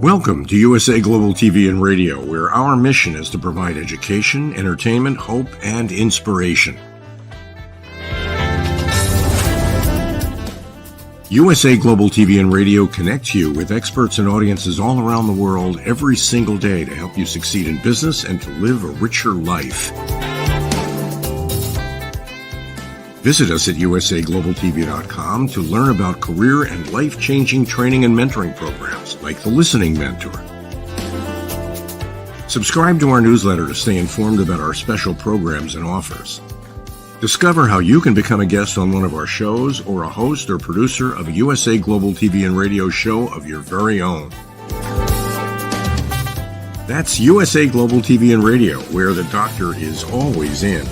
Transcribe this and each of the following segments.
Welcome to USA Global TV and Radio, where our mission is to provide education, entertainment, hope, and inspiration. USA Global TV and Radio connects you with experts and audiences all around the world every single day to help you succeed in business and to live a richer life. Visit us at usaglobaltv.com to learn about career and life-changing training and mentoring programs like the Listening Mentor. Subscribe to our newsletter to stay informed about our special programs and offers. Discover how you can become a guest on one of our shows or a host or producer of a USA Global TV and Radio show of your very own. That's USA Global TV and Radio, where the doctor is always in.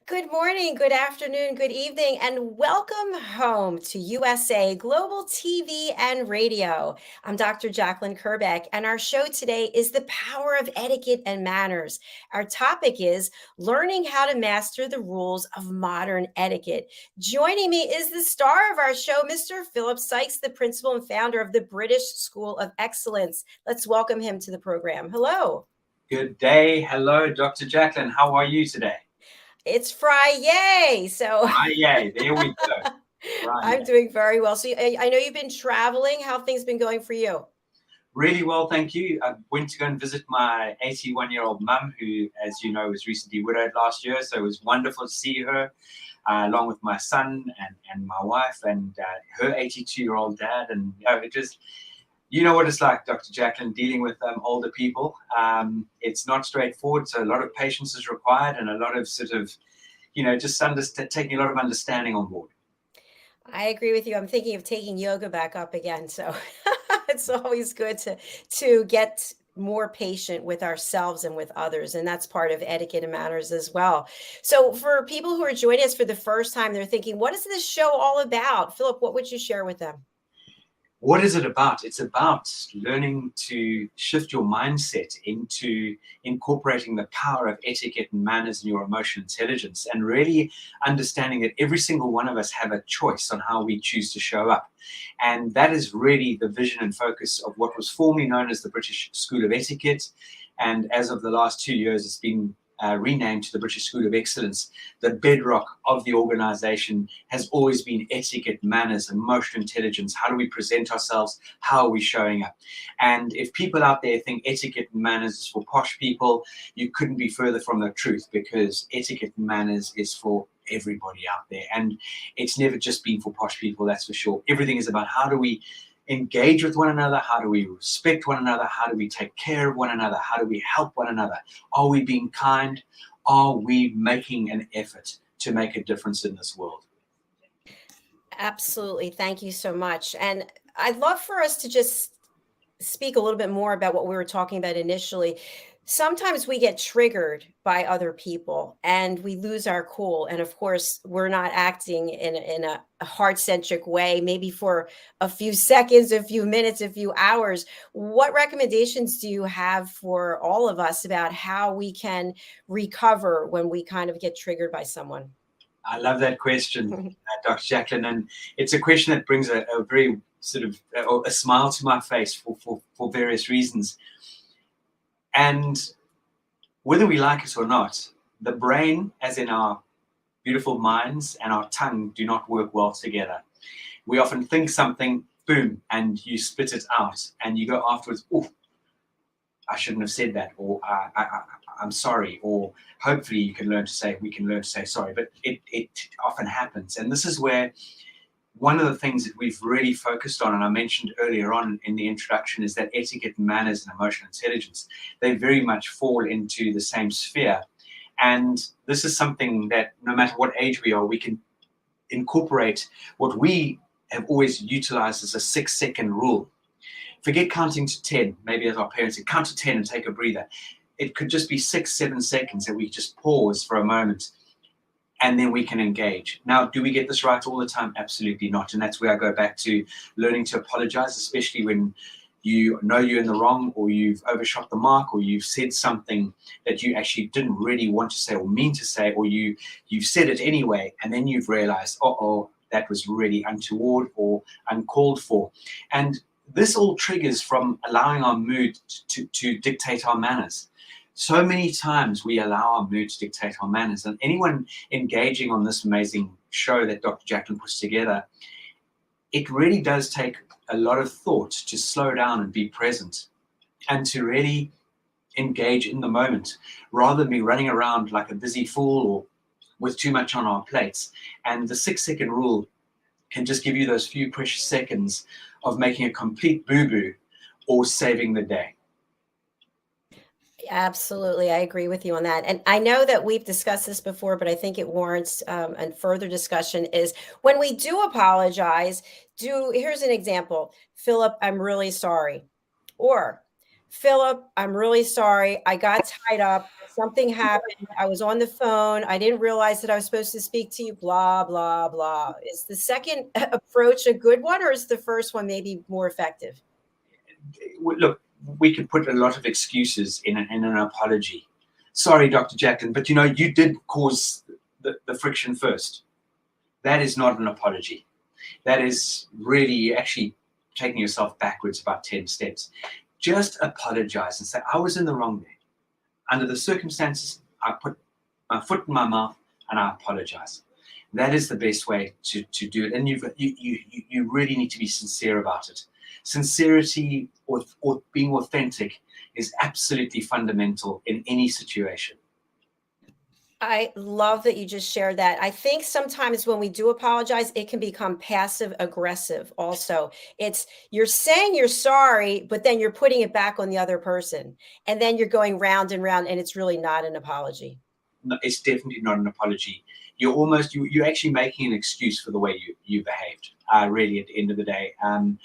Good morning, good afternoon, good evening, and welcome home to USA Global TV and Radio. I'm Dr. Jacalyn Kerbeck, and our show today is the power of etiquette and manners. Our topic is learning how to master the rules of modern etiquette. Joining me is the star of our show, Mr. Philip SYKES, the principal and founder of the British School of Excellence. Let's welcome him to the program. Hello. Good day. Hello, Dr. Jacalyn. How are you today? It's Friday, so Friday, there we go. I'm doing very well. So I know you've been traveling. How have things been going for you? Really well, thank you. I went to go and visit my 81-year-old mum, who, as you know, was recently widowed last year. So it was wonderful to see her, along with my son and my wife and her 82-year-old dad. And it just, you know what it's like, Dr. Jacalyn, dealing with older people. It's not straightforward, so a lot of patience is required and a lot of sort of, just taking a lot of understanding on board. I agree with you. I'm thinking of taking yoga back up again, so it's always good to get more patient with ourselves and with others, and that's part of etiquette and manners as well. So for people who are joining us for the first time, they're thinking, what is this show all about? Philip, what would you share with them? What is it about? It's about learning to shift your mindset into incorporating the power of etiquette and manners in your emotional intelligence, and really understanding that every single one of us have a choice on how we choose to show up. And that is really the vision and focus of what was formerly known as the British School of Etiquette. And as of the last 2 years, it's been renamed to the British School of Excellence. The bedrock of the organization has always been etiquette, manners, emotional intelligence. How do we present ourselves? How are we showing up? And if people out there think etiquette and manners is for posh people, you couldn't be further from the truth, because etiquette and manners is for everybody out there. And it's never just been for posh people, that's for sure. Everything is about how do we engage with one another, how do we respect one another, how do we take care of one another, how do we help one another, are we being kind, are we making an effort to make a difference in this world? Absolutely. Thank you so much. And I'd love for us to just speak a little bit more about what we were talking about initially. Sometimes we get triggered by other people and we lose our cool. And of course, we're not acting in a heart-centric way, maybe for a few seconds, a few minutes, a few hours. What recommendations do you have for all of us about how we can recover when we kind of get triggered by someone? I love that question, Dr. Jacalyn. And it's a question that brings a very sort of a smile to my face for various reasons. And whether we like it or not, the brain, as in our beautiful minds, and our tongue do not work well together. We often think something, boom, and you spit it out, and you go afterwards, oh, I shouldn't have said that, or I'm sorry, or hopefully we can learn to say sorry, but it often happens. And this is where one of the things that we've really focused on, and I mentioned earlier on in the introduction, is that etiquette, manners, and emotional intelligence, they very much fall into the same sphere. And this is something that no matter what age we are, we can incorporate what we have always utilized as a 6-second rule. Forget counting to 10, maybe as our parents said, count to 10 and take a breather. It could just be 6-7 seconds that we just pause for a moment, and then we can engage. Now, do we get this right all the time? Absolutely not. And that's where I go back to learning to apologize, especially when you know you're in the wrong, or you've overshot the mark, or you've said something that you actually didn't really want to say or mean to say, or you've said it anyway, and then you've realized, oh, that was really untoward or uncalled for. And this all triggers from allowing our mood to dictate our manners. So many times we allow our mood to dictate our manners, and anyone engaging on this amazing show that Dr. Jacalyn puts together, it really does take a lot of thought to slow down and be present and to really engage in the moment rather than be running around like a busy fool or with too much on our plates. And the 6-second rule can just give you those few precious seconds of making a complete boo-boo or saving the day. Absolutely. I agree with you on that. And I know that we've discussed this before, but I think it warrants a further discussion is when we do apologize, here's an example. Philip, I'm really sorry. Or Philip, I'm really sorry. I got tied up. Something happened. I was on the phone. I didn't realize that I was supposed to speak to you, blah, blah, blah. Is the second approach a good one, or is the first one maybe more effective? Look, we could put a lot of excuses in an apology. Sorry, Dr. Jacalyn, but you did cause the friction first. That is not an apology. That is really actually taking yourself backwards about 10 steps. Just apologize and say, I was in the wrong there. Under the circumstances, I put my foot in my mouth and I apologize. That is the best way to do it. And you really need to be sincere about it. Sincerity or being authentic is absolutely fundamental in any situation. I love that you just shared that. I think sometimes when we do apologize, it can become passive aggressive also. You're saying you're sorry, but then you're putting it back on the other person. And then you're going round and round, and it's really not an apology. No, it's definitely not an apology. You're actually making an excuse for the way you behaved, really, at the end of the day. And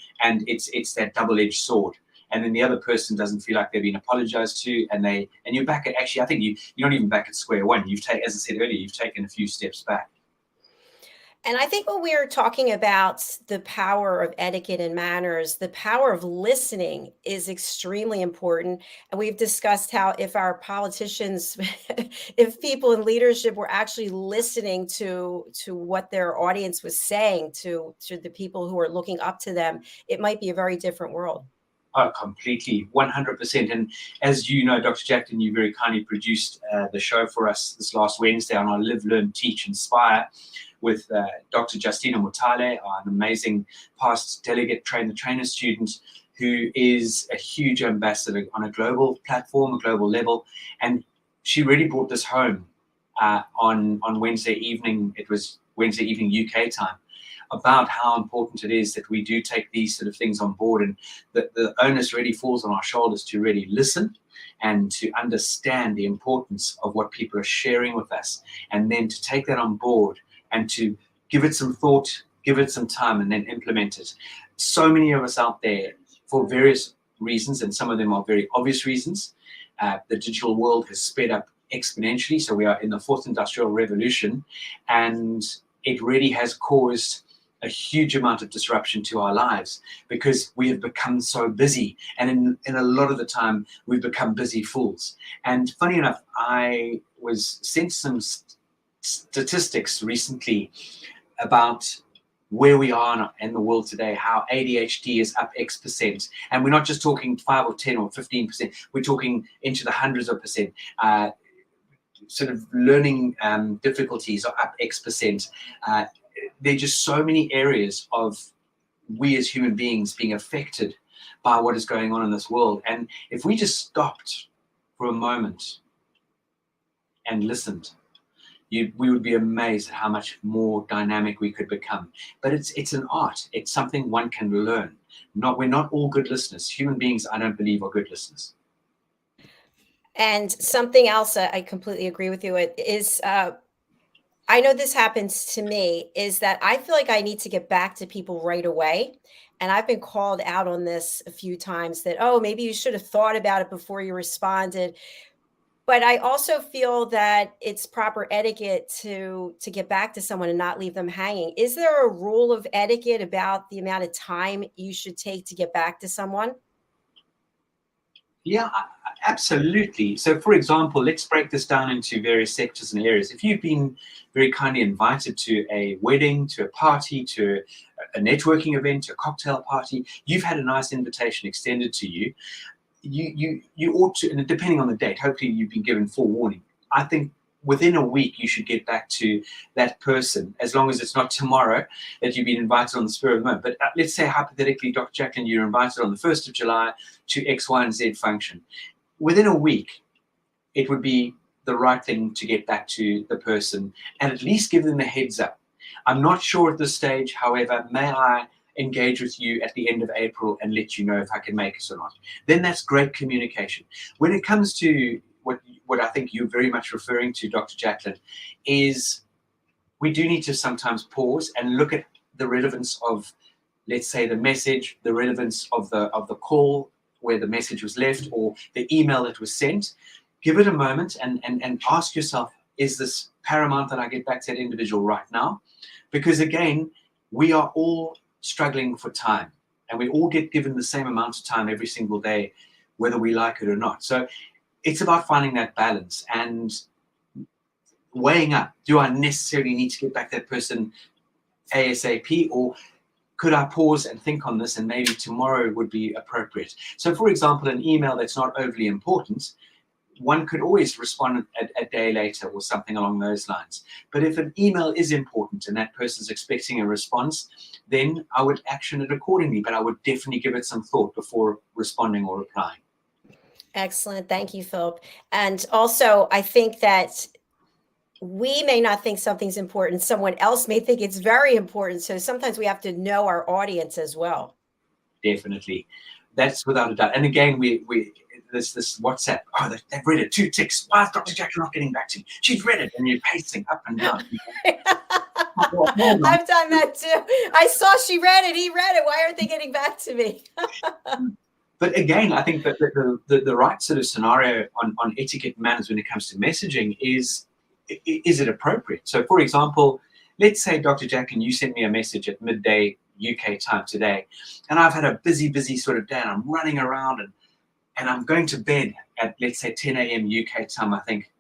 it's that double-edged sword. And then the other person doesn't feel like they've been apologized to, and you're back at, actually, I think you're not even back at square one. As I said earlier, you've taken a few steps back. And I think when we are talking about the power of etiquette and manners, the power of listening is extremely important. And we've discussed how if our politicians, if people in leadership were actually listening to what their audience was saying to the people who are looking up to them, it might be a very different world. Oh, completely, 100%. And as you know, Dr. Jacalyn, you very kindly produced the show for us this last Wednesday on our Live, Learn, Teach, Inspire with Dr. Justina Mutale, an amazing past delegate trainer student who is a huge ambassador on a global platform, a global level. And she really brought this home on Wednesday evening. It was Wednesday evening UK time, about how important it is that we do take these sort of things on board, and that the onus really falls on our shoulders to really listen and to understand the importance of what people are sharing with us, and then to take that on board and to give it some thought, give it some time, and then implement it. So many of us out there, for various reasons, and some of them are very obvious reasons, the digital world has sped up exponentially. So we are in the fourth industrial revolution, and it really has caused a huge amount of disruption to our lives because we have become so busy. And in a lot of the time, we've become busy fools. And funny enough, I was sent some statistics recently about where we are in the world today, how ADHD is up X%. And we're not just talking 5 or 10 or 15%, we're talking into the hundreds of percent. Sort of learning difficulties are up X%. There are just so many areas of we as human beings being affected by what is going on in this world. And if we just stopped for a moment and listened, we would be amazed at how much more dynamic we could become. But it's an art. It's something one can learn. We're not all good listeners. Human beings, I don't believe, are good listeners. And something else I completely agree with you. It is, I know this happens to me, is that I feel like I need to get back to people right away. And I've been called out on this a few times that, oh, maybe you should have thought about it before you responded. But I also feel that it's proper etiquette to get back to someone and not leave them hanging. Is there a rule of etiquette about the amount of time you should take to get back to someone? Yeah, absolutely. So, for example, let's break this down into various sectors and areas. If you've been very kindly invited to a wedding, to a party, to a networking event, to a cocktail party, you've had a nice invitation extended to you. You ought to, and depending on the date, hopefully you've been given forewarning. I think within a week you should get back to that person, as long as it's not tomorrow that you've been invited on the spur of the moment. But let's say hypothetically, Dr. Jacalyn, you're invited on the 1st of July to X, Y, and Z function. Within a week, it would be the right thing to get back to the person and at least give them a heads up. I'm not sure at this stage, however, may I engage with you at the end of April and let you know if I can make it or not? Then that's great communication. When it comes to what I think you're very much referring to, Dr. Jacalyn, is we do need to sometimes pause and look at the relevance of, let's say, the message, the relevance of the call where the message was left, or the email that was sent. Give it a moment and ask yourself, is this paramount that I get back to that individual right now? Because again, we are all struggling for time, and we all get given the same amount of time every single day, whether we like it or not. So it's about finding that balance and weighing up, do I necessarily need to get back that person ASAP, or could I pause and think on this and maybe tomorrow would be appropriate? So for example, an email that's not overly important, one could always respond a day later or something along those lines. But if an email is important and that person's expecting a response, then I would action it accordingly, but I would definitely give it some thought before responding or replying. Excellent. Thank you, Philip. And also, I think that we may not think something's important. Someone else may think it's very important. So sometimes we have to know our audience as well. Definitely. That's without a doubt. And again, we this WhatsApp, oh, they've read it, 2 ticks. Why is Dr. Jacalyn not getting back to me? She's read it, and you're pacing up and down. I've done that too. I saw she read it, he read it. Why aren't they getting back to me? But again, I think that the right sort of scenario on etiquette manners when it comes to messaging is it appropriate? So for example, let's say, Dr. Jacalyn, you sent me a message at midday UK time today, and I've had a busy sort of day, and I'm running around and I'm going to bed at, let's say, 10 a.m. UK time, I think,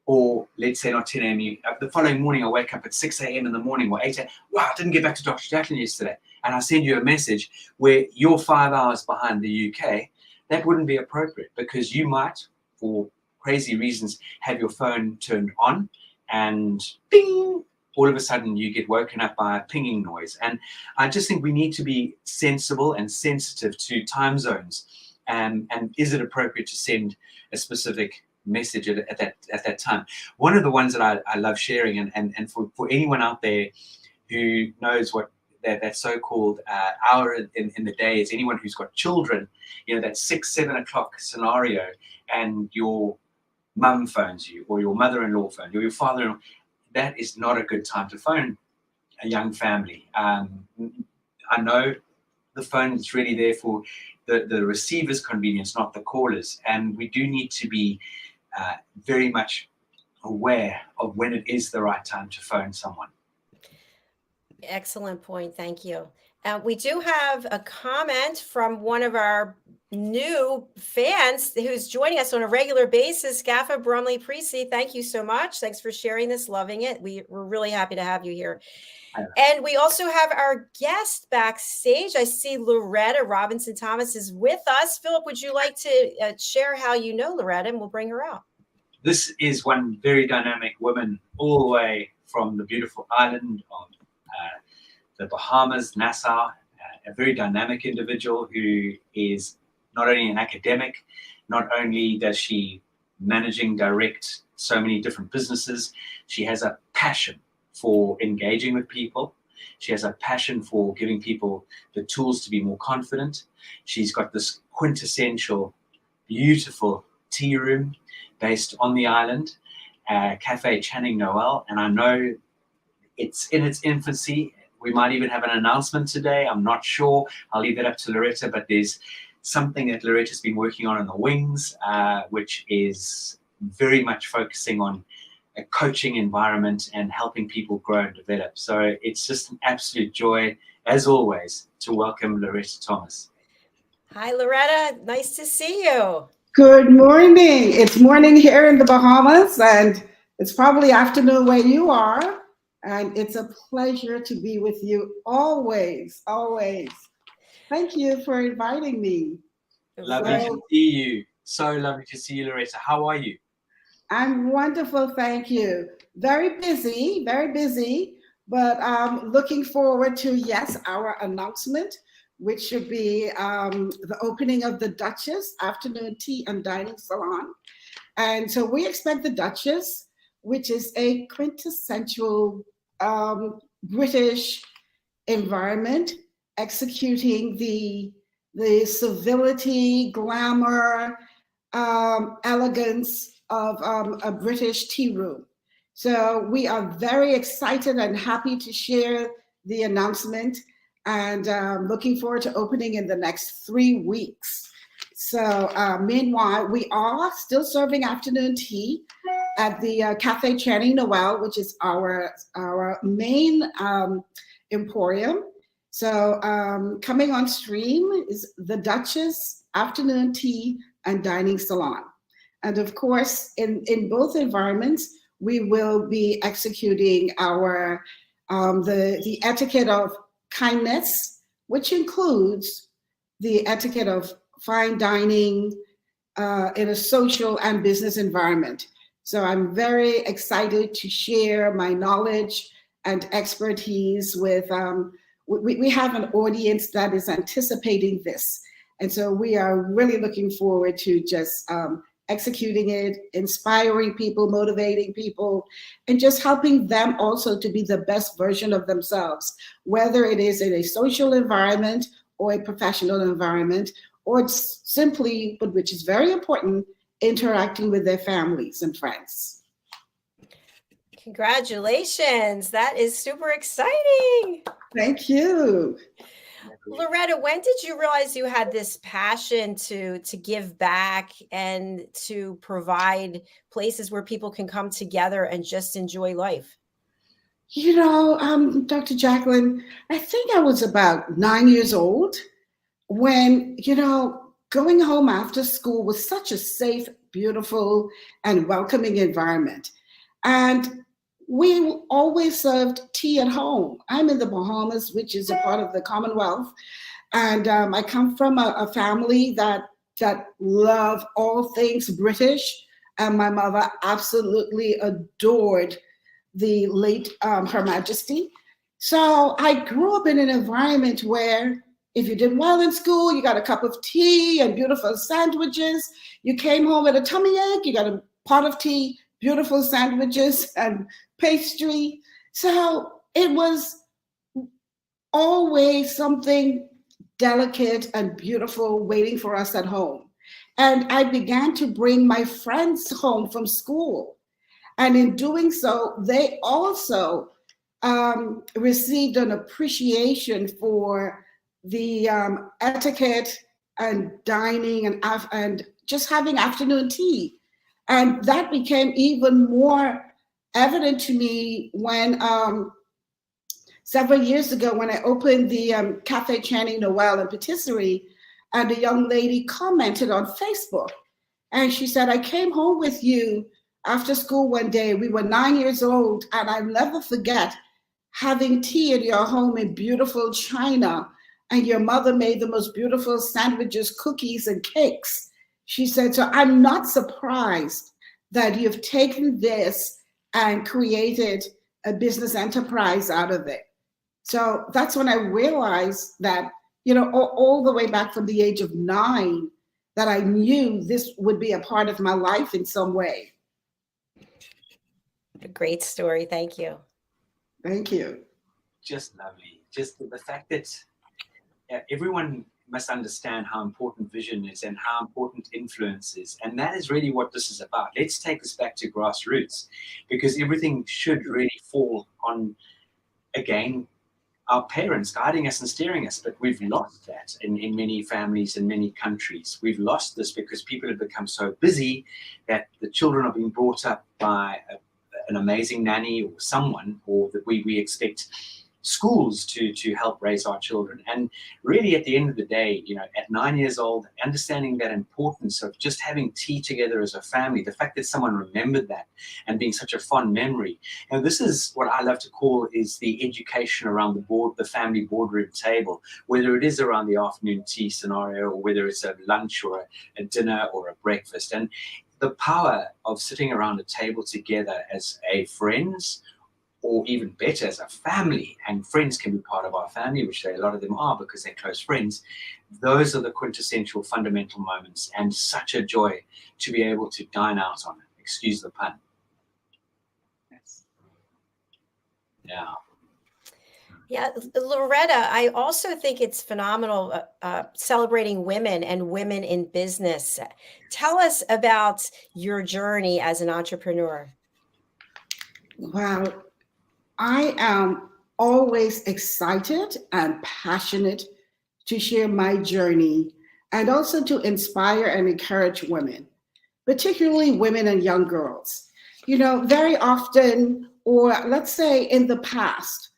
or let's say not 10 a.m. The following morning I wake up at 6 a.m. in the morning or 8 a.m. Wow, I didn't get back to Dr. Jacalyn yesterday. And I send you a message where you're 5 hours behind the UK. That wouldn't be appropriate, because you might, for crazy reasons, have your phone turned on and ping, all of a sudden you get woken up by a pinging noise. And I just think we need to be sensible and sensitive to time zones. And is it appropriate to send a specific message at that time? One of the ones that I love sharing, and for anyone out there who knows what that so-called hour in the day is, anyone who's got children, you know, that 6-7 o'clock scenario, and your mum phones you, or your mother-in-law phones you, or your father-in-law, that is not a good time to phone a young family. I know the phone is really there for the receiver's convenience, not the caller's, and we do need to be very much aware of when it is the right time to phone someone. Excellent point. Thank you. We do have a comment from one of our new fans who's joining us on a regular basis, Gaffa Brumley Precy. Thank you so much. Thanks for sharing this. Loving it. We're really happy to have you here. And we also have our guest backstage. I see Loretta Robinson Thomas is with us. Philip, would you like to share how you know Loretta, and we'll bring her out? This is one very dynamic woman, all the way from the beautiful island of the Bahamas, Nassau, a very dynamic individual who is not only an academic, not only does she direct so many different businesses, she has a passion for engaging with people. She has a passion for giving people the tools to be more confident. She's got this quintessential, beautiful tea room based on the island, Cafe Channing Noel, and I know it's in its infancy. We might even have an announcement today. I'm not sure. I'll leave that up to Loretta, but there's something that Loretta's been working on in the wings, which is very much focusing on a coaching environment and helping people grow and develop. So it's just an absolute joy, as always, to welcome Loretta Thomas. Hi, Loretta. Nice to see you. Good morning. It's morning here in the Bahamas, and it's probably afternoon where you are. And it's a pleasure to be with you always, always. Thank you for inviting me. Lovely to So, see you. So lovely to see you, Loretta. How are you? I'm wonderful, thank you. Very busy, but looking forward to, yes, our announcement, which should be the opening of the Duchess Afternoon Tea and Dining Salon. And so we expect the Duchess, which is a quintessential British environment, executing the civility, glamour, elegance of a British tea room. So we are very excited and happy to share the announcement, and looking forward to opening in the next 3 weeks. So meanwhile, we are still serving afternoon tea at the Cafe Channing Noel, which is our main emporium. So coming on stream is the Duchess Afternoon Tea and Dining Salon. And of course, in both environments, we will be executing our the etiquette of kindness, which includes the etiquette of fine dining in a social and business environment. So I'm very excited to share my knowledge and expertise with, we have an audience that is anticipating this. And so we are really looking forward to just executing it, inspiring people, motivating people, and just helping them also to be the best version of themselves, whether it is in a social environment or a professional environment, or simply, but which is very important, interacting with their families and friends. Congratulations. That is super exciting. Thank you. Loretta, when did you realize you had this passion to give back and to provide places where people can come together and just enjoy life? You know, Dr. Jacalyn, I think I was about 9 years old when, going home after school was such a safe, beautiful, and welcoming environment. And we always served tea at home. I'm in the Bahamas, which is a part of the Commonwealth. And I come from a family that love all things British. And my mother absolutely adored the late Her Majesty. So I grew up in an environment where if you did well in school, you got a cup of tea and beautiful sandwiches. You came home with a tummy ache, you got a pot of tea, beautiful sandwiches and pastry. So it was always something delicate and beautiful waiting for us at home. And I began to bring my friends home from school. And in doing so, they also received an appreciation for the etiquette and dining and just having afternoon tea. And that became even more evident to me when several years ago when I opened the Cafe Channing Noel and Patisserie, and a young lady commented on Facebook. And she said, I came home with you after school one day. We were 9 years old, and I'll never forget having tea at your home in beautiful china, and your mother made the most beautiful sandwiches, cookies, and cakes. She said, so I'm not surprised that you've taken this and created a business enterprise out of it. So that's when I realized that, all the way back from the age of 9, that I knew this would be a part of my life in some way. A great story. Thank you. Thank you. Just lovely. Just the fact that everyone must understand how important vision is and how important influence is. And that is really what this is about. Let's take this back to grassroots, because everything should really fall on, again, our parents guiding us and steering us. But we've lost that in many families in many countries. We've lost this because people have become so busy that the children are being brought up by an amazing nanny or someone, or that we expect schools to help raise our children. And really, at the end of the day, at 9 years old, understanding that importance of just having tea together as a family, the fact that someone remembered that and being such a fond memory. And this is what I love to call is the education around the family boardroom table, whether it is around the afternoon tea scenario, or whether it's a lunch or a dinner or a breakfast. And the power of sitting around a table together as friends, or even better, as a family, and friends can be part of our family, which a lot of them are because they're close friends. Those are the quintessential fundamental moments, and such a joy to be able to dine out on it. Excuse the pun. Yes. Yeah. Yeah, Loretta, I also think it's phenomenal celebrating women and women in business. Tell us about your journey as an entrepreneur. Wow. I am always excited and passionate to share my journey and also to inspire and encourage women, particularly women and young girls. Very often, or let's say in the past,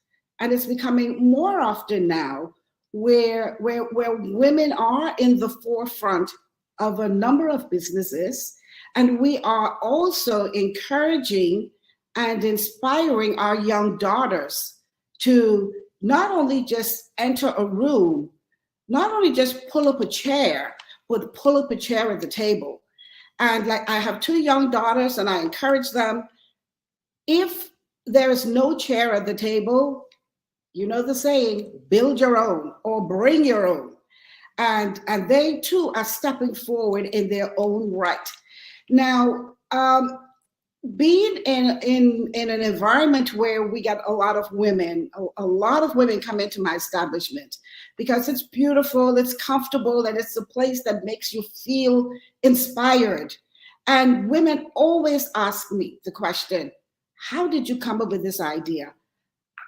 and it's becoming more often now, where women are in the forefront of a number of businesses, and we are also encouraging and inspiring our young daughters to not only just enter a room, not only just pull up a chair, but pull up a chair at the table. And like, I have 2 young daughters, and I encourage them, if there is no chair at the table, you know the saying, build your own or bring your own. And they too are stepping forward in their own right. Now, being in an environment where we get a lot of women come into my establishment because it's beautiful, it's comfortable, and it's a place that makes you feel inspired. And women always ask me the question, how did you come up with this idea?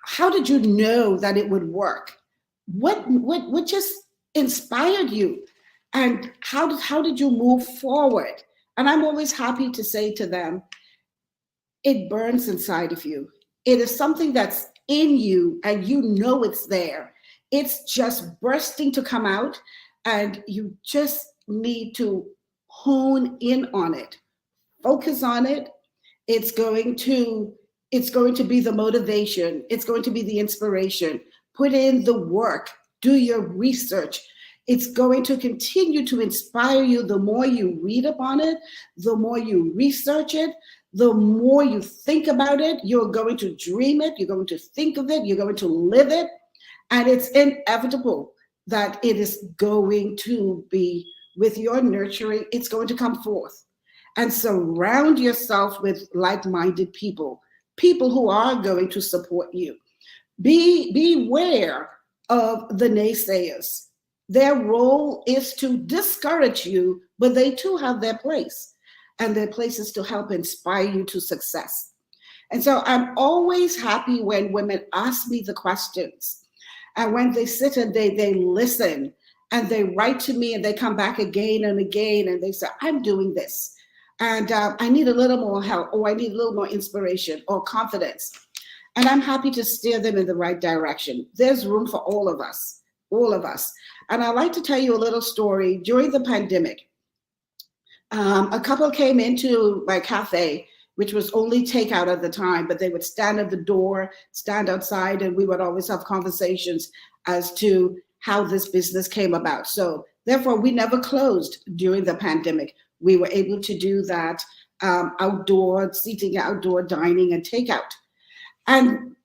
How did you know that it would work? What just inspired you? And how did you move forward? And I'm always happy to say to them, it burns inside of you. It is something that's in you, and you know it's there. It's just bursting to come out, and you just need to hone in on it, focus on it. It's going to be the motivation. It's going to be the inspiration. Put in the work, do your research. It's going to continue to inspire you. The more you read upon it, the more you research it, the more you think about it, you're going to dream it, you're going to think of it, you're going to live it. And it's inevitable that it is going to be, with your nurturing, it's going to come forth. And surround yourself with like-minded people who are going to support you. Beware of the naysayers. Their role is to discourage you, but they too have their place. And their place is to help inspire you to success. And so I'm always happy when women ask me the questions, and when they sit and they listen, and they write to me, and they come back again and again, and they say, I'm doing this, and I need a little more help, or I need a little more inspiration or confidence. And I'm happy to steer them in the right direction. There's room for all of us. And I'd like to tell you a little story. During the pandemic, a couple came into my cafe, which was only takeout at the time, but they would stand at the door, stand outside, and we would always have conversations as to how this business came about. So therefore, we never closed during the pandemic. We were able to do that outdoor seating, outdoor dining, and takeout. And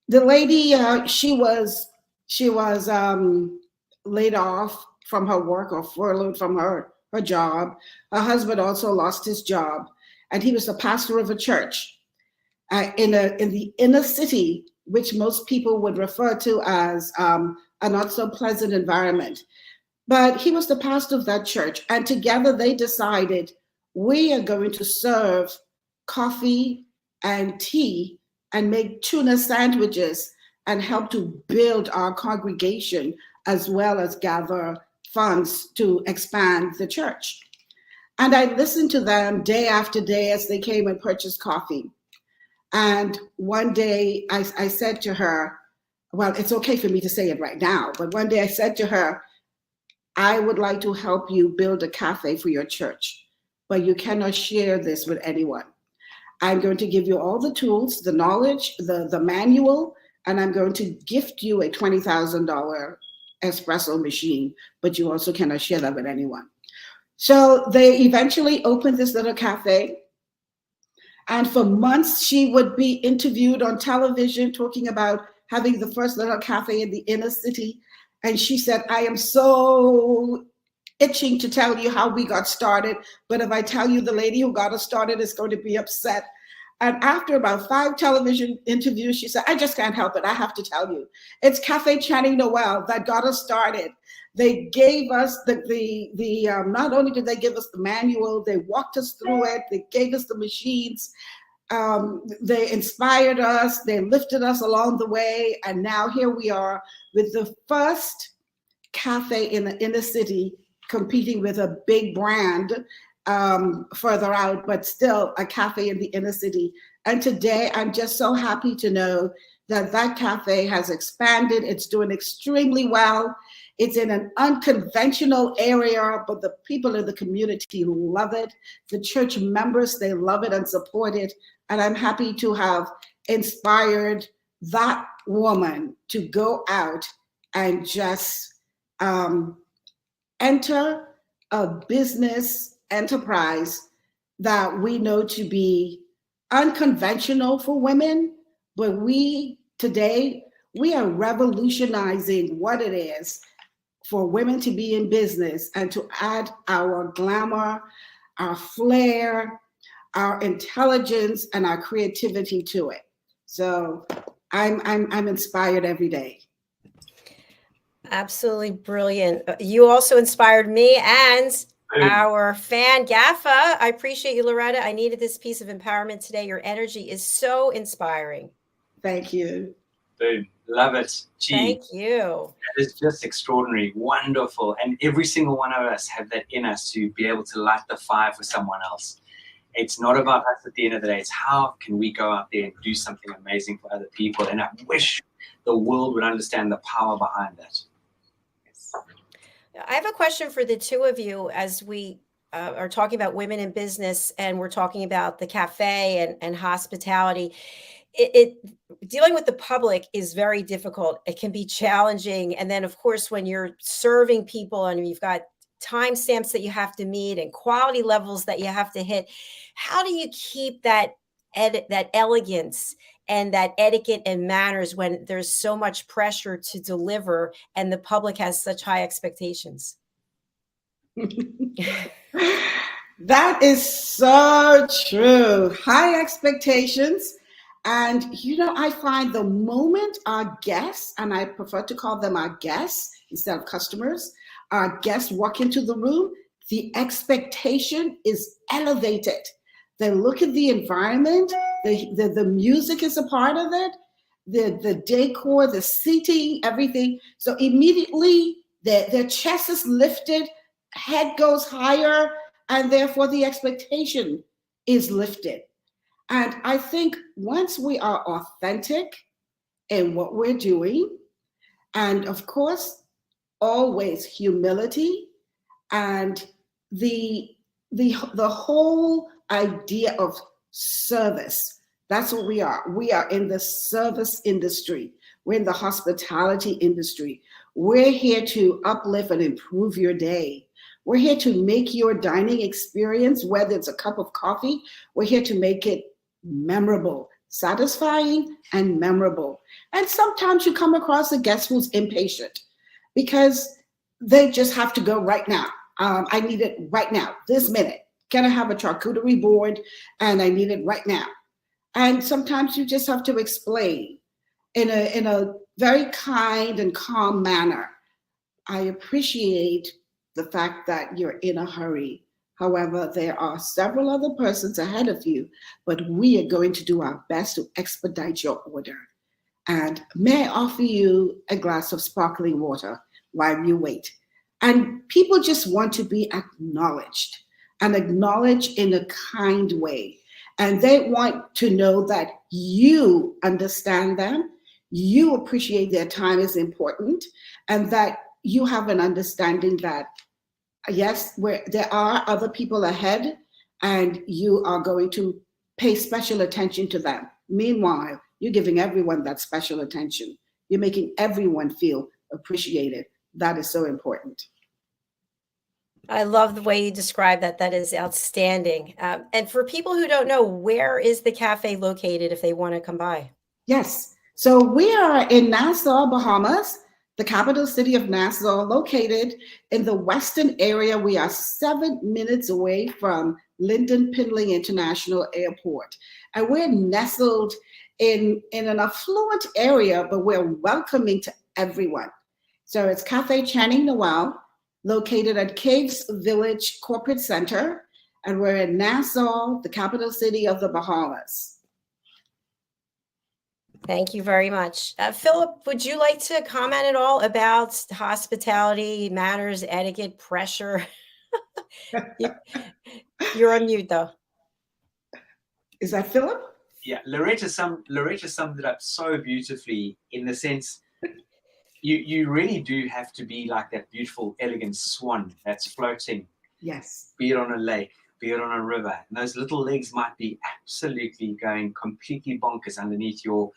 the lady, she was laid off from her work, or furloughed from her job. Her husband also lost his job, and he was the pastor of a church in the inner city, which most people would refer to as a not so pleasant environment. But he was the pastor of that church, and together they decided, we are going to serve coffee and tea and make tuna sandwiches and help to build our congregation, as well as gather funds to expand the church. And I listened to them day after day as they came and purchased coffee. And one day I said to her, well, it's okay for me to say it right now, but one day I said to her, I would like to help you build a cafe for your church, but you cannot share this with anyone. I'm going to give you all the tools, the knowledge, the manual, and I'm going to gift you a $20,000 espresso machine, but you also cannot share that with anyone. So they eventually opened this little cafe. And for months, she would be interviewed on television talking about having the first little cafe in the inner city. And she said, I am so itching to tell you how we got started, but if I tell you the lady who got us started is going to be upset. And after about 5 television interviews, she said, I just can't help it. I have to tell you. It's Cafe Channing Noel that got us started. They gave us not only did they give us the manual, they walked us through it. They gave us the machines. They inspired us. They lifted us along the way. And now here we are with the first cafe in the inner city, competing with a big brand further out, but still a cafe in the inner city. And today I'm just so happy to know that that cafe has expanded. It's doing extremely well. It's in an unconventional area, but the people in the community love it. The church members, they love it and support it. And I'm happy to have inspired that woman to go out and just enter a business enterprise that we know to be unconventional for women, but today we are revolutionizing what it is for women to be in business and to add our glamour, our flair, our intelligence, and our creativity to it. So I'm inspired every day. Absolutely brilliant. You also inspired me and our fan, Gaffa. I appreciate you, Loretta. I needed this piece of empowerment today. Your energy is so inspiring. Thank you. Boom. Love it. Gee, Thank you. that is just extraordinary. Wonderful. And every single one of us have that in us to be able to light the fire for someone else. It's not about us at the end of the day. It's how can we go out there and do something amazing for other people. And I wish the world would understand the power behind that. I have a question for the two of you as we are talking about women in business and we're talking about the cafe and hospitality. Dealing with the public is very difficult. It can be challenging. And then, of course, when you're serving people and you've got timestamps that you have to meet and quality levels that you have to hit, how do you keep that elegance and that etiquette and manners when there's so much pressure to deliver and the public has such high expectations? That is so true. High expectations. And, I find the moment our guests, and I prefer to call them our guests instead of customers, our guests walk into the room, the expectation is elevated. They look at the environment, the music is a part of it, the decor, the seating, everything. So immediately their chest is lifted, head goes higher, and therefore the expectation is lifted. And I think once we are authentic in what we're doing, and of course, always humility and the whole idea of service. That's what we are. We are in the service industry. We're in the hospitality industry. We're here to uplift and improve your day. We're here to make your dining experience, whether it's a cup of coffee, we're here to make it memorable, satisfying, and memorable. And sometimes you come across a guest who's impatient because they just have to go right now. I need it right now, this minute. Can I have a charcuterie board? And I need it right now. And sometimes you just have to explain in a very kind and calm manner. I appreciate the fact that you're in a hurry. However, there are several other persons ahead of you, but we are going to do our best to expedite your order. And may I offer you a glass of sparkling water while you wait? And people just want to be acknowledged and acknowledged in a kind way. And they want to know that you understand them, you appreciate their time is important, and that you have an understanding that, yes, there are other people ahead, and you are going to pay special attention to them. Meanwhile, you're giving everyone that special attention. You're making everyone feel appreciated. That is so important. I love the way you describe that. That is outstanding. And for people who don't know, where is the cafe located if they want to come by? Yes. So we are in Nassau, Bahamas, the capital city of Nassau, located in the western area. We are 7 minutes away from Lynden Pindling International Airport. And we're nestled in an affluent area, but we're welcoming to everyone. So it's Cafe Channing Noel, located at Caves Village Corporate Center. And we're in Nassau, the capital city of the Bahamas. Thank you very much. Philip, would you like to comment at all about hospitality matters, etiquette, pressure? You're on mute, though. Is that Philip? Yeah, Loretta summed it up so beautifully, in the sense you really do have to be like that beautiful, elegant swan that's floating. Yes. Be it on a lake, be it on a river. And those little legs might be absolutely going completely bonkers underneath your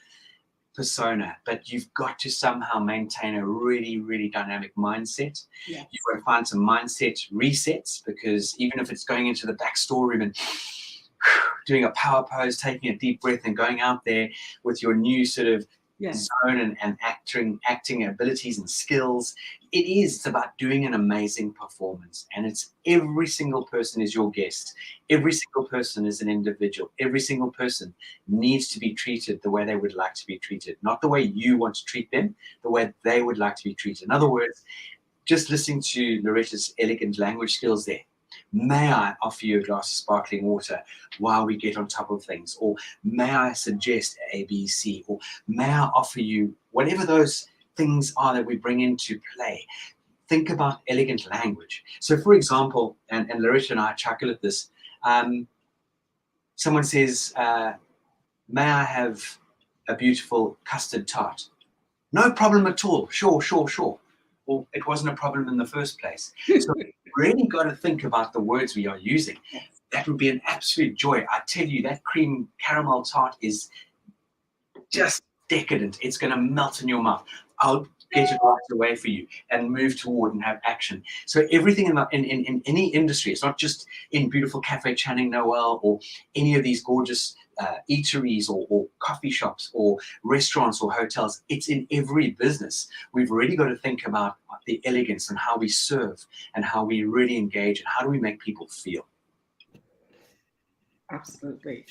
persona, but you've got to somehow maintain a really, really dynamic mindset. Yes. You've got to find some mindset resets, because even if it's going into the back storeroom and doing a power pose, taking a deep breath, and going out there with your new sort of zone and acting abilities and skills, it's about doing an amazing performance. And it's every single person is your guest. Every single person is an individual. Every single person needs to be treated the way they would like to be treated, not the way you want to treat them, the way they would like to be treated. In other words, just listening to Loretta's elegant language skills there. May I offer you a glass of sparkling water while we get on top of things? Or may I suggest A, B, C? Or may I offer you whatever those things are that we bring into play? Think about elegant language. So, for example, and Loretta and I chuckle at this, someone says, may I have a beautiful custard tart? No problem at all. Sure. Well, it wasn't a problem in the first place. So we really got to think about the words we are using. That would be an absolute joy. I tell you, that cream caramel tart is just decadent. It's going to melt in your mouth. I'll get it right away for you and move toward and have action. So everything in any industry, it's not just in beautiful Cafe Channing Noel or any of these gorgeous eateries or coffee shops or restaurants or hotels. It's in every business. We've really got to think about the elegance and how we serve and how we really engage and how do we make people feel. Absolutely.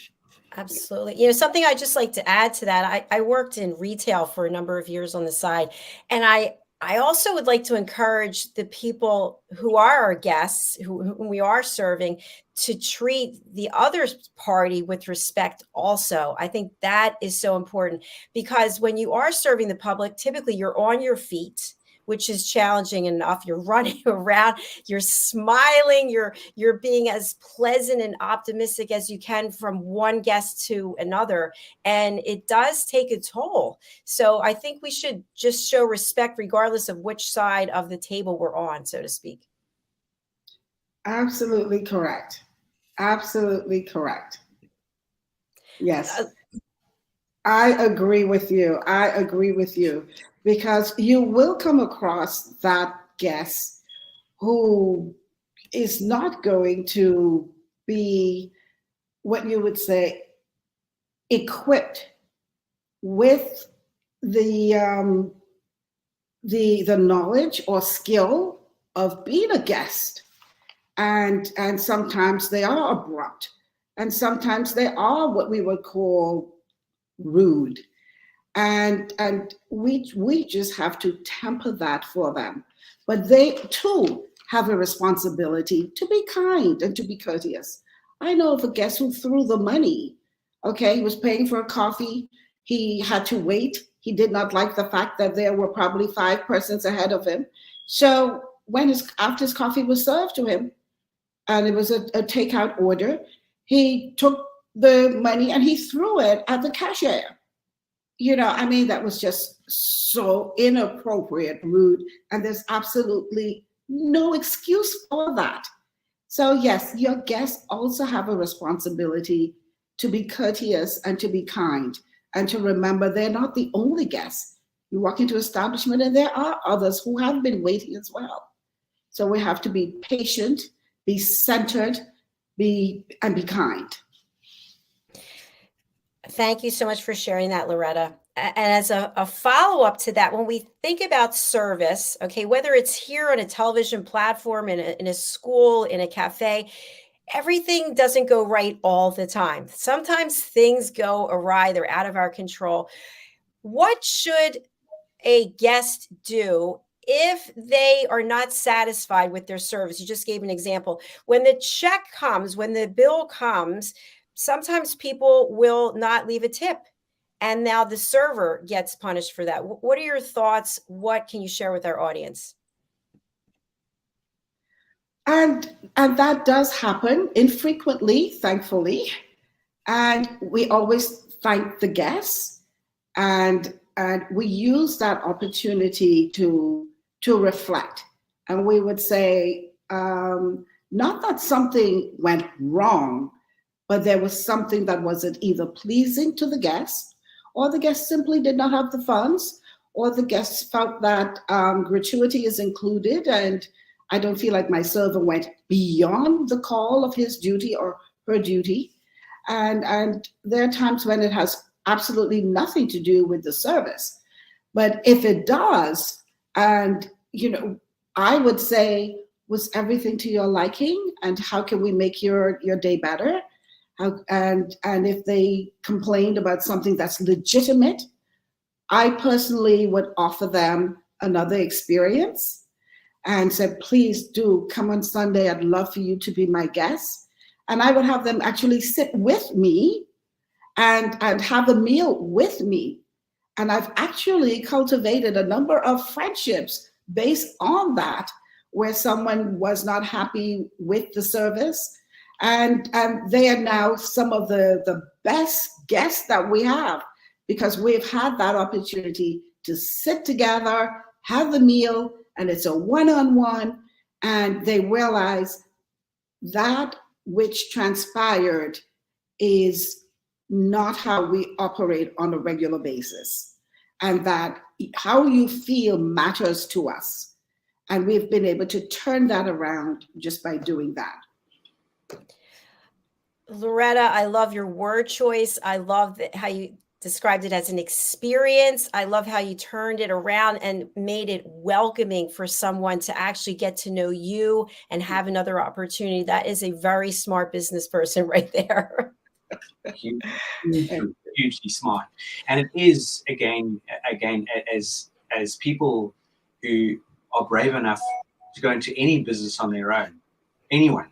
Absolutely. Something I'd just like to add to that, I worked in retail for a number of years on the side, and I also would like to encourage the people who are our guests, whom we are serving, to treat the other party with respect also. I think that is so important, because when you are serving the public, typically you're on your feet, which is challenging enough. You're running around, you're smiling, you're being as pleasant and optimistic as you can from one guest to another. And it does take a toll. So I think we should just show respect regardless of which side of the table we're on, so to speak. Absolutely correct. Absolutely correct. Yes. I agree with you. Because you will come across that guest who is not going to be, what you would say, equipped with the knowledge or skill of being a guest. And sometimes they are abrupt, and sometimes they are what we would call rude. And we just have to temper that for them. But they too have a responsibility to be kind and to be courteous. I know of a guest who threw the money. Okay, he was paying for a coffee. He had to wait. He did not like the fact that there were probably 5 persons ahead of him. So after his coffee was served to him, and it was a takeout order, he took the money and he threw it at the cashier. I mean, that was just so inappropriate, rude, and there's absolutely no excuse for that. So yes, your guests also have a responsibility to be courteous and to be kind and to remember they're not the only guests. You walk into establishment and there are others who have been waiting as well. So we have to be patient, be centered, be kind. Thank you so much for sharing that, Loretta. And as a follow-up to that, when we think about service, okay, whether it's here on a television platform, in a school, in a cafe, everything doesn't go right all the time. Sometimes things go awry, they're out of our control. What should a guest do if they are not satisfied with their service? You just gave an example. When the check comes, when the bill comes, sometimes people will not leave a tip. And now the server gets punished for that. What are your thoughts? What can you share with our audience? And that does happen infrequently, thankfully. And we always thank the guests, and we use that opportunity to reflect. And we would say, not that something went wrong, but there was something that wasn't either pleasing to the guests, or the guests simply did not have the funds, or the guests felt that gratuity is included and I don't feel like my server went beyond the call of his duty or her duty. And there are times when it has absolutely nothing to do with the service. But if it does, and I would say, was everything to your liking? And how can we make your day better? And if they complained about something that's legitimate, I personally would offer them another experience and said, please do come on Sunday. I'd love for you to be my guest. And I would have them actually sit with me and have a meal with me. And I've actually cultivated a number of friendships based on that, where someone was not happy with the service. And they are now some of the best guests that we have, because we've had that opportunity to sit together, have the meal, and it's a one-on-one, and they realize that which transpired is not how we operate on a regular basis, and that how you feel matters to us. And we've been able to turn that around just by doing that. Loretta, I love your word choice. I love how you described it as an experience. I love how you turned it around and made it welcoming for someone to actually get to know you and have another opportunity. That is a very smart business person right there. Hugely smart. And it is, again, as people who are brave enough to go into any business on their own, anyone,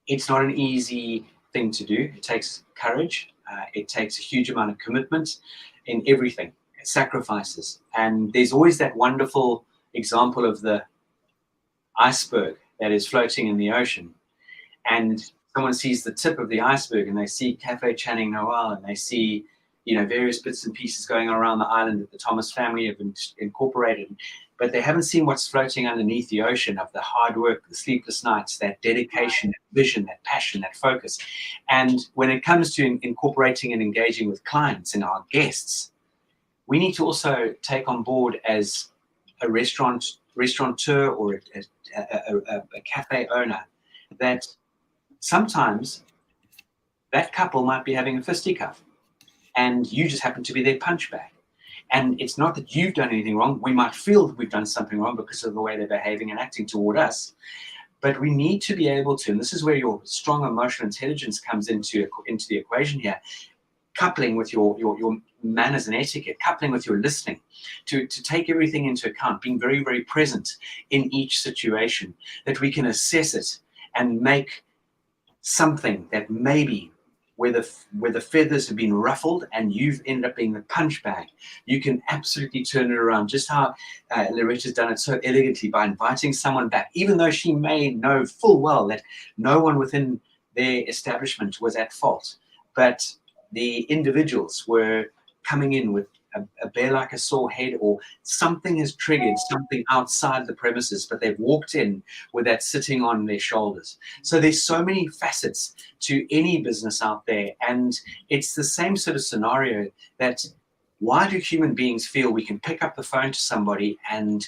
it's not an easy thing to do. It takes courage. It takes a huge amount of commitment in everything, sacrifices. And there's always that wonderful example of the iceberg that is floating in the ocean. And someone sees the tip of the iceberg and they see Cafe Channing Noel and they see, various bits and pieces going around the island that the Thomas family have incorporated. But they haven't seen what's floating underneath the ocean of the hard work, the sleepless nights, that dedication, that vision, that passion, that focus. And when it comes to incorporating and engaging with clients and our guests, we need to also take on board as a restaurateur or a cafe owner that sometimes that couple might be having a fisticuff and you just happen to be their punch bag. And it's not that you've done anything wrong. We might feel that we've done something wrong because of the way they're behaving and acting toward us. But we need to be able to, and this is where your strong emotional intelligence comes into the equation here, coupling with your manners and etiquette, coupling with your listening, to take everything into account, being very, very present in each situation, that we can assess it and make something that maybe where the feathers have been ruffled and you've ended up being the punch bag, you can absolutely turn it around. Just how Loretta's done it so elegantly by inviting someone back, even though she may know full well that no one within their establishment was at fault. But the individuals were coming in with a bear like a sore head, or something has triggered something outside the premises, but they've walked in with that sitting on their shoulders. So there's so many facets to any business out there, and it's the same sort of scenario that why do human beings feel we can pick up the phone to somebody and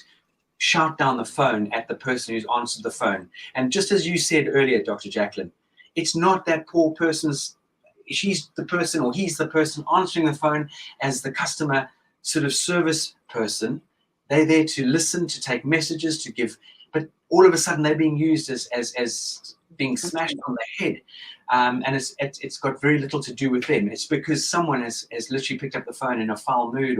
shout down the phone at the person who's answered the phone? And just as you said earlier, Dr. Jacalyn, it's not that poor person's, she's the person or he's the person answering the phone as the customer sort of service person. They're there to listen, to take messages, to give, but all of a sudden they're being used as being smashed on the head. And it's got very little to do with them. It's because someone has literally picked up the phone in a foul mood,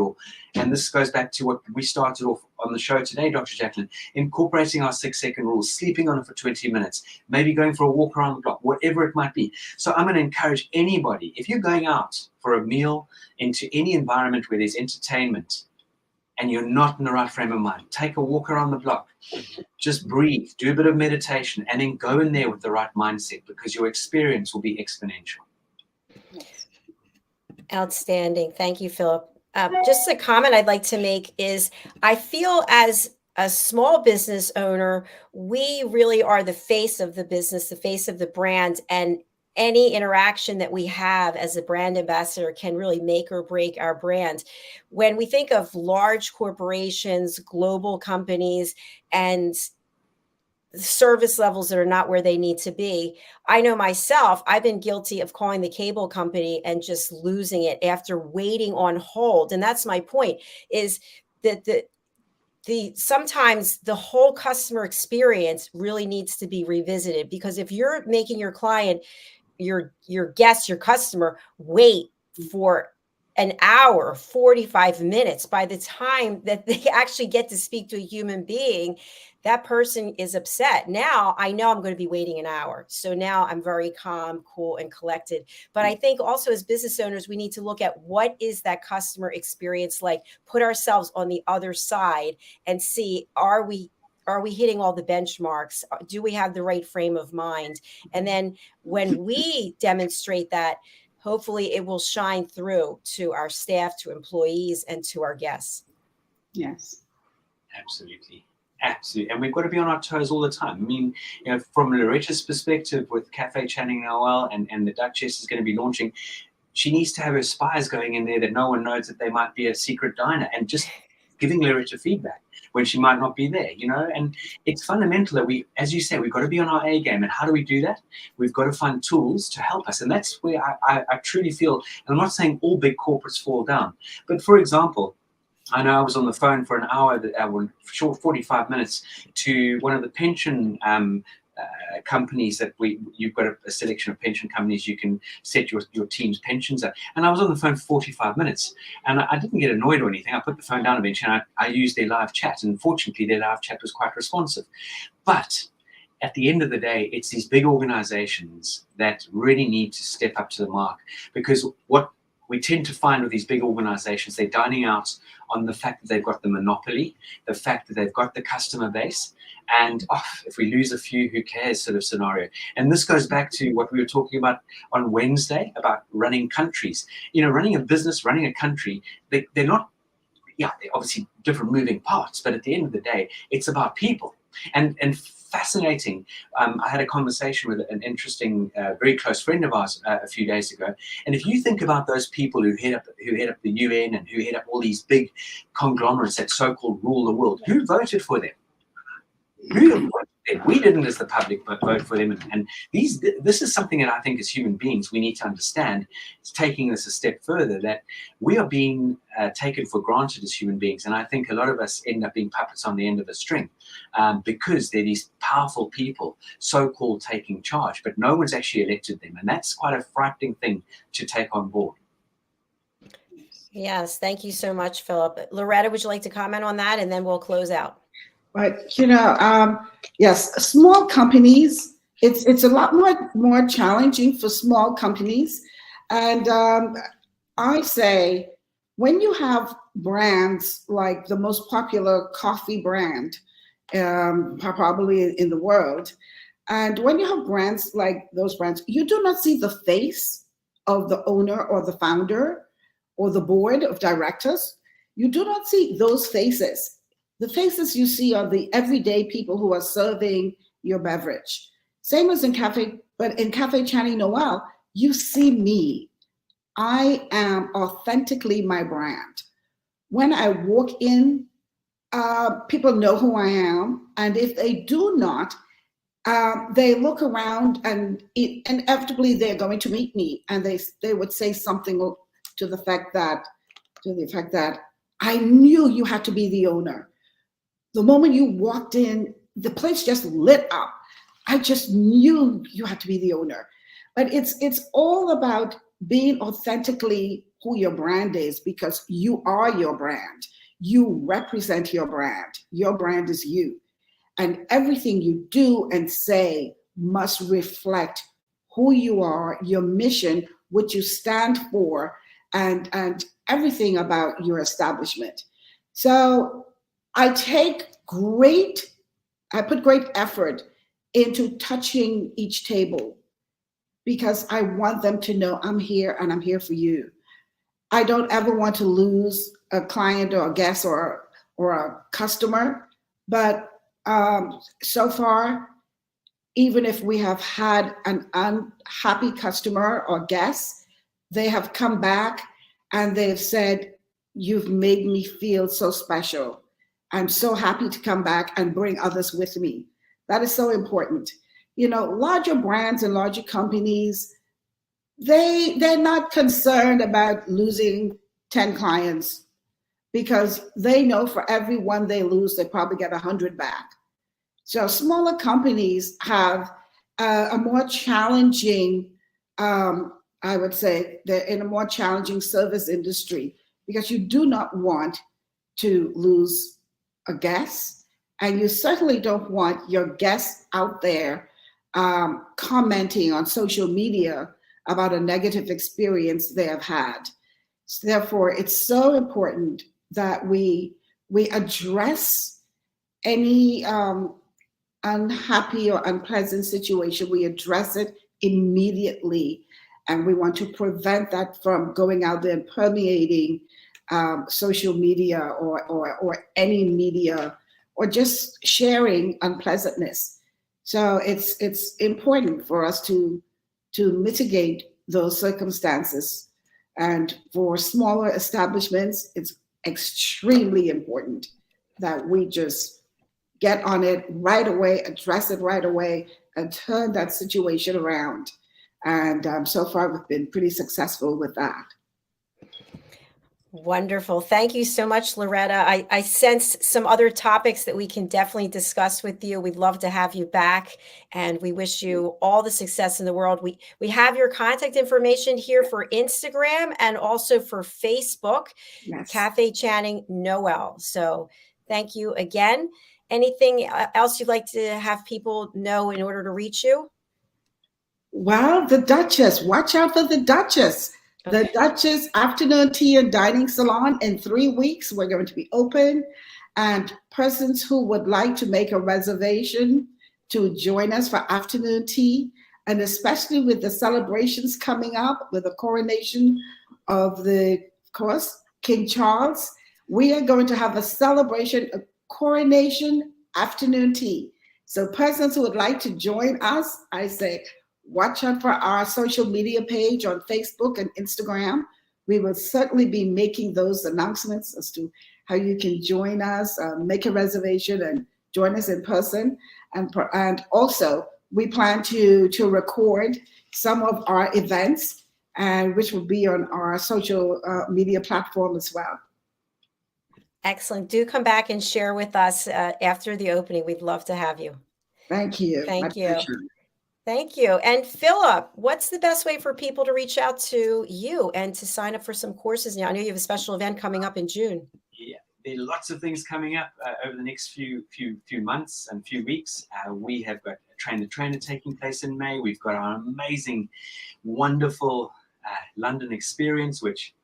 and this goes back to what we started off on the show today, Dr. Jacalyn, incorporating our 6-second rules, sleeping on it for 20 minutes, maybe going for a walk around the block, whatever it might be. So I'm going to encourage anybody, if you're going out for a meal into any environment where there's entertainment and you're not in the right frame of mind, take a walk around the block, just breathe, do a bit of meditation, and then go in there with the right mindset, because your experience will be exponential. Outstanding. Thank you, Philip. Just a comment I'd like to make is I feel as a small business owner, we really are the face of the business, the face of the brand, and any interaction that we have as a brand ambassador can really make or break our brand. When we think of large corporations, global companies, and service levels that are not where they need to be, I know myself, I've been guilty of calling the cable company and just losing it after waiting on hold. And that's my point, is that sometimes the whole customer experience really needs to be revisited, because if you're making your client, your guest, your customer wait for an hour, 45 minutes, by the time that they actually get to speak to a human being, that person is upset. Now I know I'm going to be waiting an hour. So now I'm very calm, cool, and collected. But I think also as business owners, we need to look at what is that customer experience like, put ourselves on the other side and see, are we hitting all the benchmarks? Do we have the right frame of mind? And then when we demonstrate that, hopefully it will shine through to our staff, to employees, and to our guests. Yes. Absolutely. Absolutely. And we've got to be on our toes all the time. I mean, from Loretta's perspective with Cafe Channing Noel and the Duchess is going to be launching, she needs to have her spies going in there that no one knows that they might be a secret diner, and just giving Loretta feedback when she might not be there, and it's fundamental that we, as you say, we've got to be on our A game. And how do we do that? We've got to find tools to help us. And that's where I truly feel, and I'm not saying all big corporates fall down, but for example, I know I was on the phone for an hour, short 45 minutes, to one of the pension companies that you've got a selection of pension companies you can set your team's pensions at. And I was on the phone for 45 minutes, and I didn't get annoyed or anything. I put the phone down eventually, and I used their live chat, and fortunately their live chat was quite responsive. But at the end of the day, it's these big organizations that really need to step up to the mark, because what we tend to find with these big organizations, they're dining out on the fact that they've got the monopoly, the fact that they've got the customer base, and if we lose a few, who cares sort of scenario. And this goes back to what we were talking about on Wednesday about running countries. Running a business, running a country, they're not, they're obviously different moving parts, but at the end of the day, it's about people. And fascinating. I had a conversation with an interesting, very close friend of ours a few days ago. And if you think about those people who head up the UN and who head up all these big conglomerates that so-called rule the world, who voted for them? Who voted for them? We didn't, as the public, vote for them. And this is something that I think as human beings we need to understand. It's taking this a step further, that we are being taken for granted as human beings. And I think a lot of us end up being puppets on the end of a string because they're these powerful people, so-called taking charge, but no one's actually elected them. And that's quite a frightening thing to take on board. Yes, thank you so much, Philip. Loretta, would you like to comment on that? And then we'll close out. But yes, small companies, it's a lot more challenging for small companies. And I say, when you have brands like the most popular coffee brand probably in the world, and when you have brands like those brands, you do not see the face of the owner or the founder or the board of directors, you do not see those faces. The faces you see are the everyday people who are serving your beverage. Same as in Cafe, but in Cafe Channing Noel, you see me. I am authentically my brand. When I walk in, people know who I am. And if they do not, they look around and inevitably they're going to meet me, and they would say something to the effect that I knew you had to be the owner. The moment you walked in, the place just lit up. I just knew you had to be the owner. But it's all about being authentically who your brand is, because you are your brand. You represent your brand. Your brand is you. And everything you do and say must reflect who you are, your mission, what you stand for, and everything about your establishment. So I put great effort into touching each table, because I want them to know I'm here and I'm here for you. I don't ever want to lose a client or a guest or a customer, but so far, even if we have had an unhappy customer or guest, they have come back and they've said, "You've made me feel so special. I'm so happy to come back and bring others with me." That is so important. Larger brands and larger companies, they're not concerned about losing 10 clients, because they know for every one they lose, they probably get 100 back. So smaller companies have a more challenging, I would say, they're in a more challenging service industry, because you do not want to lose a guest, and you certainly don't want your guests out there commenting on social media about a negative experience they have had. So therefore, it's so important that we address any unhappy or unpleasant situation. We address it immediately, and we want to prevent that from going out there and permeating social media or any media, or just sharing unpleasantness. So it's important for us to mitigate those circumstances. And for smaller establishments, it's extremely important that we just get on it right away, address it right away, and turn that situation around. And so far, we've been pretty successful with that. Wonderful. Thank you so much, Loretta. I sense some other topics that we can definitely discuss with you. We'd love to have you back, and we wish you all the success in the world. We have your contact information here for Instagram and also for Facebook, Yes. Cafe Channing Noel. So thank you again. Anything else you'd like to have people know in order to reach you? Well, the Duchess. Watch out for the Duchess. The Duchess Afternoon Tea and Dining Salon. In 3 weeks, we're going to be open, and persons who would like to make a reservation to join us for afternoon tea, and especially with the celebrations coming up with the coronation of of course, King Charles, we are going to have a celebration, a coronation afternoon tea. So persons who would like to join us, I say, watch out for our social media page on Facebook and Instagram. We will certainly be making those announcements as to how you can join us, make a reservation, and join us in person. And also, we plan to record some of our events, and which will be on our social media platform as well. Excellent. Do come back and share with us after the opening. We'd love to have you. Thank you. Thank My you. pleasure. Thank you. And Philip, what's the best way for people to reach out to you and to sign up for some courses now? I know you have a special event coming up in June. Yeah, there are lots of things coming up over the next few months and few weeks. We have got a train-the-trainer taking place in May. We've got our amazing, wonderful London experience, which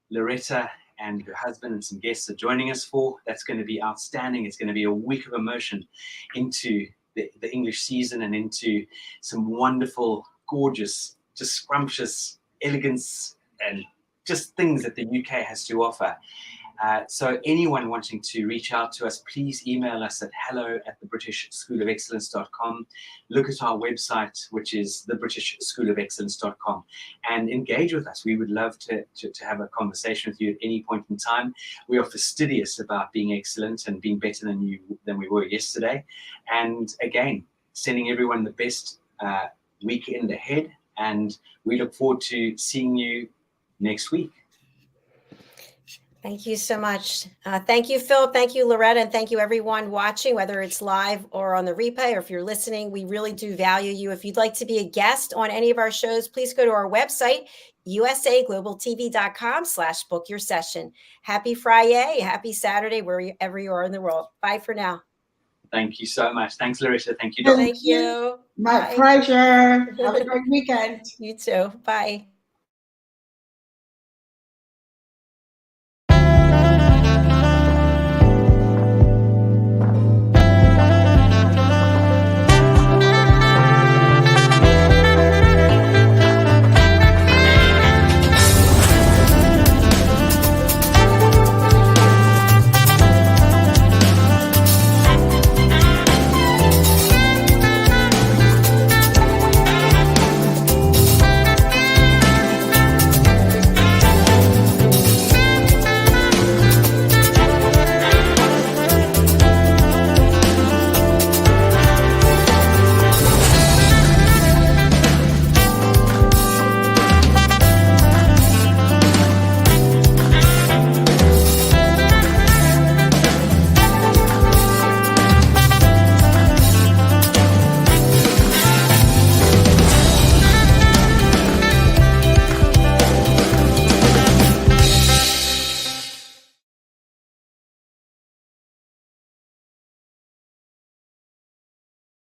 Loretta and her husband and some guests are joining us for. That's going to be outstanding. It's going to be a week of immersion into the English season and into some wonderful, gorgeous, just scrumptious elegance and just things that the UK has to offer. So anyone wanting to reach out to us, please email us at hello@thebritishschoolofexcellence.com. Look at our website, which is thebritishschoolofexcellence.com, and engage with us. We would love to have a conversation with you at any point in time. We are fastidious about being excellent and being better than we were yesterday. And again, sending everyone the best weekend ahead, and we look forward to seeing you next week. Thank you so much. Thank you, Philip. Thank you, Loretta. And thank you, everyone watching, whether it's live or on the replay, or if you're listening. We really do value you. If you'd like to be a guest on any of our shows, please go to our website, usaglobaltv.com/book your session. Happy Friday. Happy Saturday, wherever you are in the world. Bye for now. Thank you so much. Thanks, Larissa. Thank you, Dr. Thank you. My Bye. pleasure. Have a great weekend. You too. Bye.